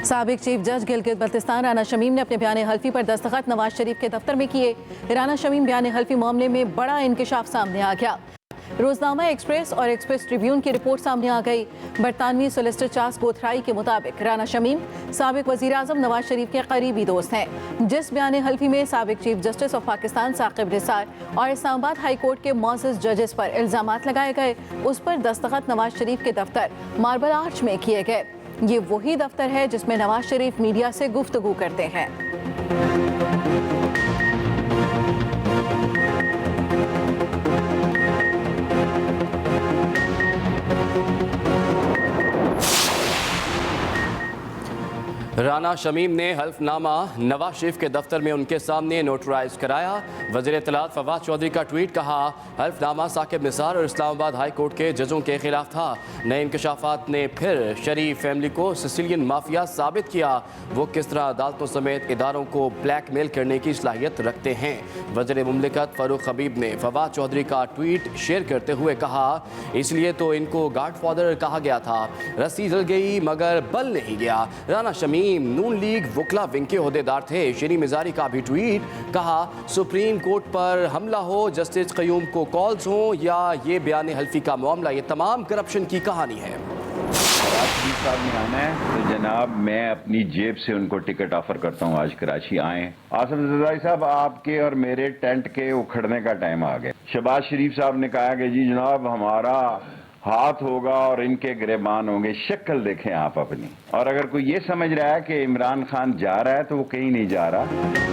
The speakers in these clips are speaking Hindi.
साबिक चीफ जज गिलगित बल्तिस्तान राना शमीम ने अपने बयान हल्फी पर दस्तखत नवाज शरीफ के दफ्तर में किए। राना शमीम बयान हल्फी मामले में बड़ा इंकशाफ सामने आ गया। रोजनामा एक्सप्रेस और एक्सप्रेस ट्रिब्यून की रिपोर्ट सामने आ गई। बरतानवी सोलिसिटर चार्ल्स गोथराई के मुताबिक राना शमीम साबिक वजीर आजम नवाज शरीफ के करीबी दोस्त हैं। जिस बयान हल्फी में साबिक chief justice of Pakistan Saqib Nisar और इस्लामाबाद हाई कोर्ट के मोअज़्ज़ज़ जजेस पर इल्जामात लगाए गए, उस पर दस्तखत नवाज शरीफ के दफ्तर मार्बल आर्च में किए गए। ये वही दफ्तर है जिसमें नवाज शरीफ मीडिया से गुफ्तगू करते हैं। राना शमीम ने हल्फनामा नवाज शरीफ के दफ्तर में उनके सामने नोटराइज कराया। वज़ीर इत्तलात फवाद चौधरी का ट्वीट, कहा हल्फनामा साकिब निसार और इस्लामाबाद हाई कोर्ट के जजों के खिलाफ था। नए इंकशाफात ने फिर शरीफ फैमिली को सिसिलियन माफिया साबित किया। वो किस तरह अदालतों समेत इदारों को ब्लैकमेल करने की सलाहियत रखते हैं। वज़ीर मुमलिकत फ़ारूक हबीब ने फवाद चौधरी का ट्वीट शेयर करते हुए कहा, इसलिए तो इनको गॉडफादर कहा गया था। रस्सी जल गई मगर बल नहीं गया। राना शमीम नून लीग वकला विंग के ओहदेदार थे। शरी मिजारी का भी ट्वीट, कहा सुप्रीम कोर्ट पर हमला हो, जस्टिस कयूम को कॉल्स हो या ये बयान हल्फी का मामला, ये तमाम करप्शन की कहानी है। साहब ने आना है तो जनाब मैं अपनी जेब से उनको टिकट ऑफर करता हूँ, आज कराची आए। आसिफ जरदारी साहब, आपके और मेरे टेंट के उखड़ने का टाइम आ गया। शहबाज शरीफ साहब ने कहा कि जी जनाब हमारा हाथ होगा और इनके गिरेबान होंगे। शक्ल देखें आप अपनी। और अगर कोई ये समझ रहा है कि इमरान खान जा रहा है तो वो कहीं नहीं जा रहा।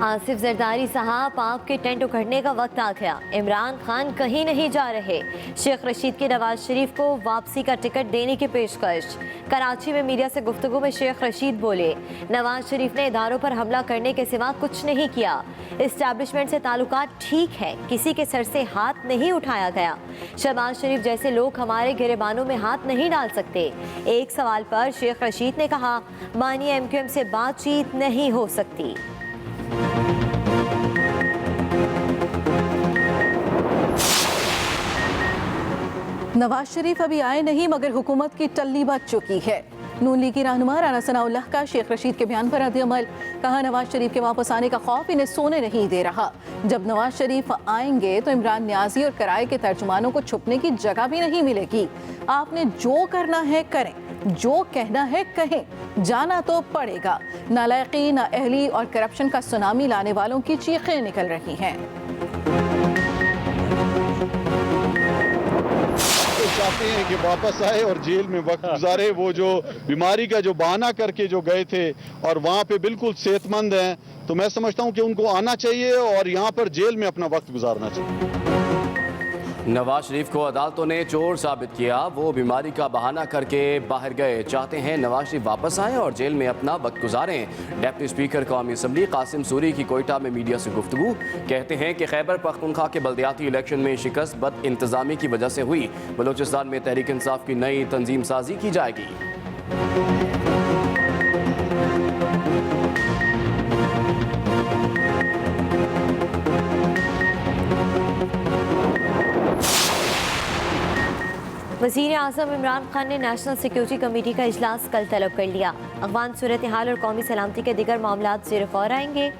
आसिफ जरदारी साहब, आपके टेंट उखड़ने का वक्त आ गया। इमरान खान कहीं नहीं जा रहे। शेख रशीद के नवाज शरीफ को वापसी का टिकट देने की पेशकश। कराची में मीडिया से गुफ्तगू में शेख रशीद बोले, नवाज शरीफ ने इदारों पर हमला करने के सिवा कुछ नहीं किया। इस्टेब्लिशमेंट से ताल्लुकात ठीक है, किसी के सर से हाथ नहीं उठाया गया। शहबाज शरीफ जैसे लोग हमारे गिरेबानों में हाथ नहीं डाल सकते। एक सवाल पर शेख रशीद ने कहा, मानिए MQM से बातचीत नहीं हो सकती। नवाज शरीफ अभी आए नहीं मगर हुकूमत की टल्ली बच चुकी है। नून लीग की रहनुमा राना सनाउल्लाह का शेख रशीद के बयान पर रद्द-ए-अमल, कहा नवाज शरीफ के वापस आने का खौफ इन्हें सोने नहीं दे रहा। जब नवाज शरीफ आएंगे तो इमरान न्याजी और कराए के तर्जुमानों को छुपने की जगह भी नहीं मिलेगी। आपने जो करना है करें, जो कहना है कहें, जाना तो पड़ेगा। नालायकी, नाअहली और करप्शन का सुनामी लाने वालों की चीखें निकल रही हैं। चाहते हैं कि वापस आए और जेल में वक्त गुजारे। वो जो बीमारी का जो बहाना करके जो गए थे और वहाँ पे बिल्कुल सेहतमंद हैं, तो मैं समझता हूँ कि उनको आना चाहिए और यहाँ पर जेल में अपना वक्त गुजारना चाहिए। नवाज शरीफ को अदालतों ने चोर साबित किया। वो बीमारी का बहाना करके बाहर गए। चाहते हैं नवाज शरीफ वापस आएं और जेल में अपना वक्त गुजारें। डिप्टी स्पीकर कौमी असम्बली कासिम सूरी की कोयटा में मीडिया से गुफ्तगू, कहते हैं कि खैबर पख्तूनख्वा के बल्दियाती इलेक्शन में शिकस्त बद इंतजामी की वजह से हुई। बलूचिस्तान में तहरीक इंसाफ की नई तंजीम साजी की जाएगी। वज़ीर आज़म इमरान खान ने नेशनल सिक्योरिटी कमेटी का इजलास कल तलब कर लिया। अफ़गान सूरत हाल और कौमी सलामती के दिगर मामलात ज़ेर गौर आएंगे।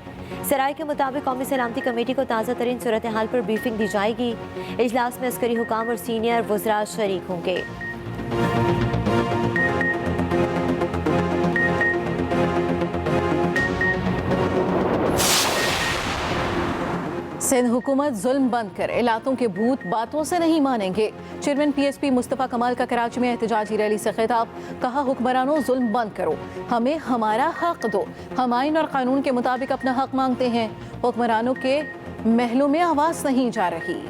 सराय के मुताबिक कौमी सलामती कमेटी को ताज़ा तरीन सूरत हाल पर ब्रीफिंग दी जाएगी। इजलास में अस्करी हुकाम और सीनियर वज़रा शरीक होंगे। सिंध हुकूमत जुल्म बंद कर इलाकों के भूत बातों से नहीं मानेंगे। चेयरमैन PSP मुस्तफ़ा कमाल का कराची में एहतजाजी रैली से खिताब, कहा हुक्मरानों जुल्म बंद करो, हमें हमारा हक दो। हम आइन और कानून के मुताबिक अपना हक मांगते हैं। हुक्मरानों के महलों में आवाज़ नहीं जा रही।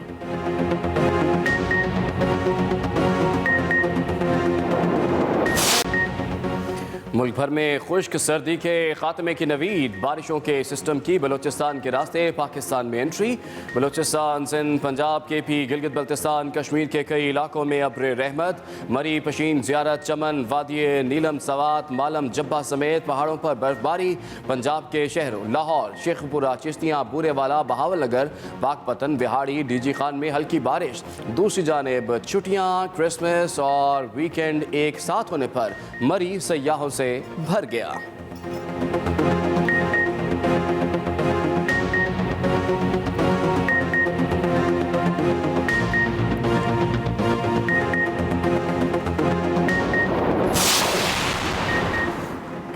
मुल्क भर में खुश्क सर्दी के खात्मे की नवीद, बारिशों के सिस्टम की बलोचिस्तान के रास्ते पाकिस्तान में एंट्री। बलोचिस्तान, सिंध, पंजाब, KP, गिलगित बल्तिस्तान, कश्मीर के कई इलाकों में अब्र रहमत, मरी, पशीन, ज़ियारत, चमन, वादी नीलम, सवात, मालम, जब्बा समेत पहाड़ों पर बर्फबारी। पंजाब के शहरों लाहौर, शेखपुरा, चिश्तियाँ, बूरेवाला, बहावलनगर, पाकपतन, बिहाड़ी, DG खान में हल्की बारिश। दूसरी जानिब छुट्टियाँ, क्रिसमस और वीकेंड एक साथ होने पर मरी सयाहों से भर गया।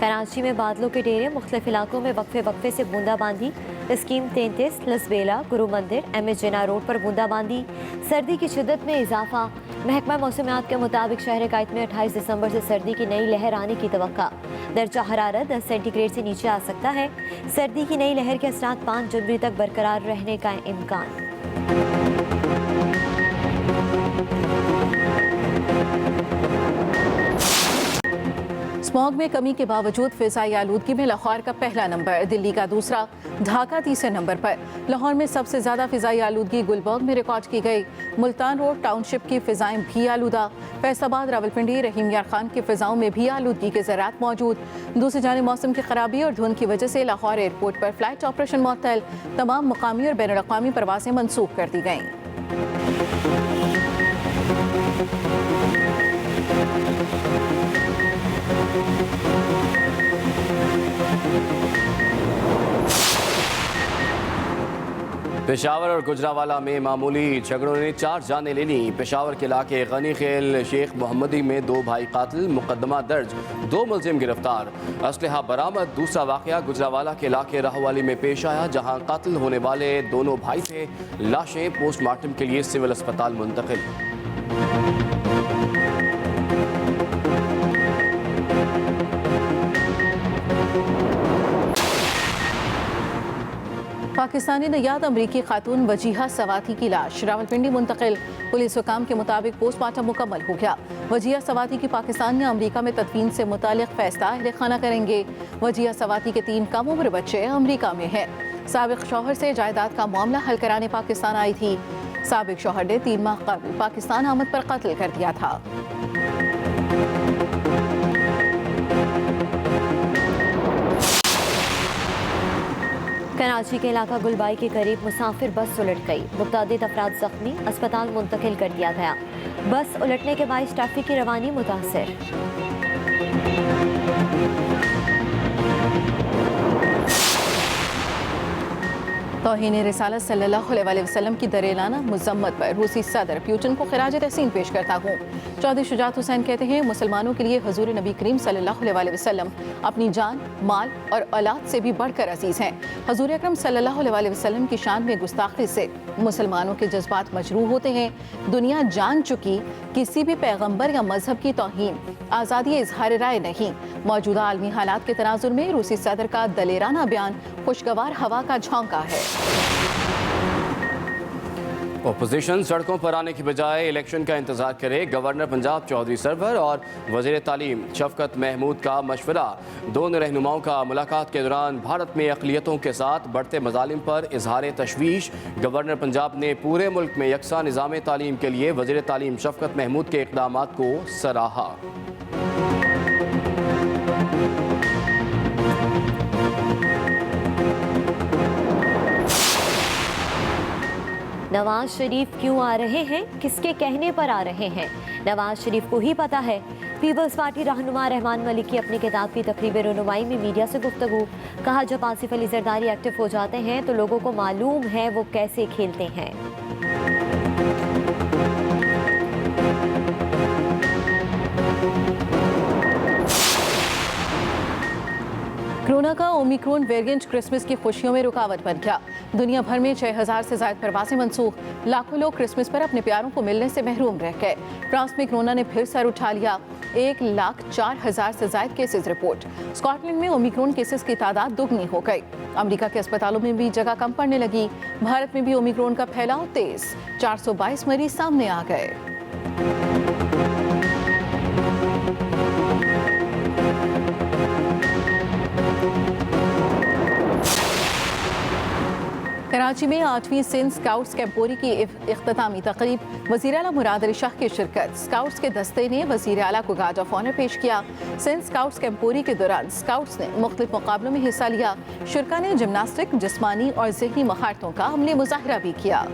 कराची में बादलों के डेरे, मुख्तलिफ इलाकों में वक्फे से बूंदाबांदी। स्कीम 33, लसबेला, गुरु मंदिर, MS जिना रोड पर बूंदाबांदी। सर्दी की शिद्दत में इजाफा। महकमा मौसमियात के मुताबिक शहर कायद में 28 दिसंबर से सर्दी की नई लहर आने की तवक्का। दर्जा हरारत 10 सेंटीग्रेड से नीचे आ सकता है। सर्दी की नई लहर के असरात 5 जनवरी तक बरकरार रहने का इम्कान। स्मॉग में कमी के बावजूद फिजाई आलूदगी में लाहौर का पहला नंबर, दिल्ली का दूसरा, ढाका तीसरे नंबर पर। लाहौर में सबसे ज़्यादा फिजाई आलूदगी गुलबर्ग में रिकॉर्ड की गई। मुल्तान रोड टाउनशिप की फिजाएं भी आलूदा। फैसलाबाद, रावलपिंडी, रहीम यार खान की फिजाओं में भी आलूदगी के ज़रात मौजूद। दूसरी जानिब मौसम की खराबी और धुंध की वजह से लाहौर एयरपोर्ट पर फ्लाइट ऑपरेशन मुअत्तल। तमाम मुकामी और बैनुल अक़वामी परवाज़ें मनसूख कर दी गईं। पेशावर और गुजरावाला में मामूली झगड़ों ने 4 जानें ले लीं। पेशावर के इलाके गनी खेल शेख मोहम्मदी में 2 भाई कातिल, मुकदमा दर्ज, 2 मुलजिम गिरफ्तार, असलहा बरामद। दूसरा वाक़या गुजरावाला के इलाके राहवाली में पेश आया, जहां कातिल होने वाले दोनों भाई थे। लाशें पोस्टमार्टम के लिए सिविल अस्पताल मुंतकिल। पाकिस्तानी नयाद अमरीकी खातून वजीहा सवाती की लाश रावलपिंडी मुंतकिल। पुलिस हुकाम के मुताबिक पोस्टमार्टम मुकम्मल हो गया। वजीहा सवाती की पाकिस्तान में अमरीका में तदफीन से मुतालिक फैसला अहले खाना करेंगे। वजीहा सवाती के 3 कम उम्र बच्चे अमरीका में हैं। साबिक शौहर से जायदाद का मामला हल कराने पाकिस्तान आई थी। साबिक शौहर ने 3 माह कबल पाकिस्तान आमद पर कत्ल कर दिया था। कराची के इलाका गुलबाई के करीब मुसाफिर बस उलट गई। मुतअद्दिद अफराद जख्मी, अस्पताल मुंतकिल कर दिया गया। बस उलटने के बाइस ट्रैफिक की रवानी मुतासर। तौहीन रिसालत सल्लल्लाहु अलैहि वसल्लम की दरेलाना मज़म्मत पर रूसी सदर प्यूटिन को खिराज तहसीन पेश करता हूँ। चौधरी शुजात हुसैन कहते हैं, मुसलमानों के लिए हुजूर नबी करीम सल्लल्लाहु अलैहि वसल्लम अपनी जान, माल और औलाद से भी बढ़कर अजीज़ हैं। हुजूर अकरम सल्लल्लाहु अलैहि वसल्लम की शान में गुस्ताखी से मुसलमानों के जज्बात मजरूह होते हैं। दुनिया जान चुकी किसी भी पैगम्बर या मजहब की तौहीन आज़ादी इजहार राय नहीं। मौजूदा आलमी हालात के तनाजुर में रूसी सदर का दलेराना बयान खुशगवार हवा का झोंका है। अपोजिशन सड़कों पर आने की बजाय इलेक्शन का इंतजार करे। गवर्नर पंजाब चौधरी सरवर और वज़ीर तालीम शफकत महमूद का मशवरा। दोनों रहनुमाओं का मुलाकात के दौरान भारत में अक़लियतों के साथ बढ़ते मज़ालिम पर इजहार तशवीश। गवर्नर पंजाब ने पूरे मुल्क में यकसा निज़ाम तालीम के लिए वज़ीर तालीम शफकत महमूद के इक़दामात को सराहा। नवाज शरीफ क्यों आ रहे हैं, किसके कहने पर आ रहे हैं, नवाज शरीफ को ही पता है। पीपल्स पार्टी रहनुमा रहमान मलिक की अपनी किताब की तकरीब रनुमाई में मीडिया से गुफ्तगू। कहा, जब आसिफ अली जरदारी एक्टिव हो जाते हैं तो लोगों को मालूम है वो कैसे खेलते हैं। कोरोना का ओमिक्रॉन वेरिएंट क्रिसमस की खुशियों में रुकावट बन गया। दुनिया भर में 6000 से ज्यादा परवासें मनसूख। लाखों लोग क्रिसमस पर अपने प्यारों को मिलने से महरूम रह गए। फ्रांस में कोरोना ने फिर सर उठा लिया। 1,04,000 से ज्यादा केसेस रिपोर्ट। स्कॉटलैंड में ओमिक्रॉन केसेस की तादाद दुगनी हो गई। अमेरिका के अस्पतालों में भी जगह कम पड़ने लगी। भारत में भी ओमिक्रॉन का फैलाव तेज। 422 मरीज सामने आ गए। कराची में 8वीं सिंध स्काउट्स कैंपोरी की इख्तितामी तकरीब वज़ीर आला मुराद अली शाह की शिरकत। स्काउट्स के दस्ते ने वज़ीर आला को गार्ड ऑफ ऑनर पेश किया। सिंध स्काउट्स कैंपोरी के दौरान स्काउट्स ने मुख्तलिफ मुकाबलों में हिस्सा लिया। शुरका ने जिमनास्टिक, जिस्मानी और ज़हनी महारतों का अमली मुजाहरा भी किया।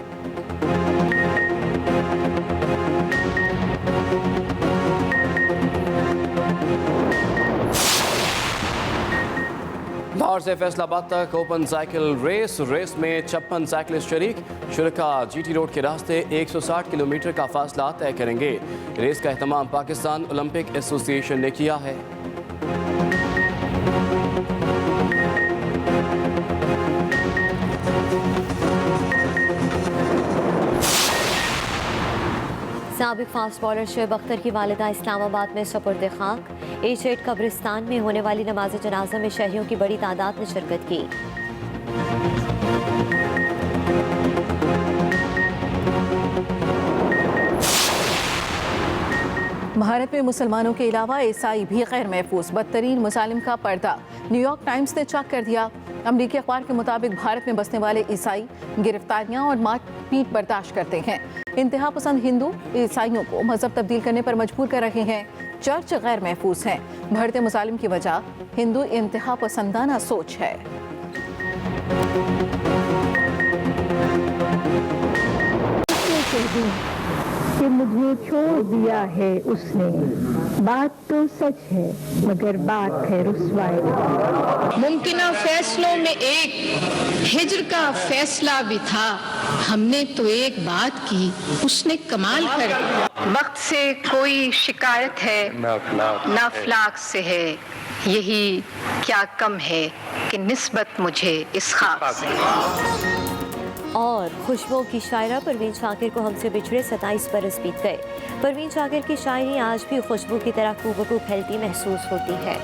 लाहौर से फैसलाबाद तक ओपन साइकिल रेस में 56 साइकिलिस्ट शरीक। शुरका GT रोड के रास्ते 160 किलोमीटर का फासला तय करेंगे। रेस का एहतमाम पाकिस्तान ओलंपिक एसोसिएशन ने किया है। साबिक फास्ट बॉलर शुएब अख्तर की वालिदा इस्लामाबाद में सपुर्द खाक। H8 कब्रिस्तान में होने वाली नमाज जनाजा में शहरियों की बड़ी तादाद ने शिरकत की। भारत में मुसलमानों के अलावा ईसाई भी गैर महफूज। बदतरीन मुसालिम का पर्दा न्यूयॉर्क टाइम्स ने चेक कर दिया। अमरीकी अखबार के मुताबिक भारत में बसने वाले ईसाई गिरफ्तारियां और मारपीट बर्दाश्त करते हैं। इंतहा पसंद हिंदू ईसाइयों को मजहब तब्दील करने पर मजबूर कर रहे हैं। चर्च गैर महफूज हैं। बढ़ते मुसालिम की वजह हिंदू इंतहा पसंदाना सोच है। कि मुझे छोड़ दिया है उसने, बात तो सच है मगर बात है रुस्वाई। मुमकिना फैसलों में एक हिज्र का फैसला भी था। हमने तो एक बात की, उसने कमाल कर दिया। वक्त से कोई शिकायत है ना अखलाक से है, यही क्या कम है कि निस्बत मुझे इस खाक से। और खुशबू की शायरा परवीन शाकिर को हमसे बिछड़े 27 बरस बीत गए। परवीन शाकिर की शायरी आज भी खुशबू की तरह खूबकू फैलती महसूस होती है।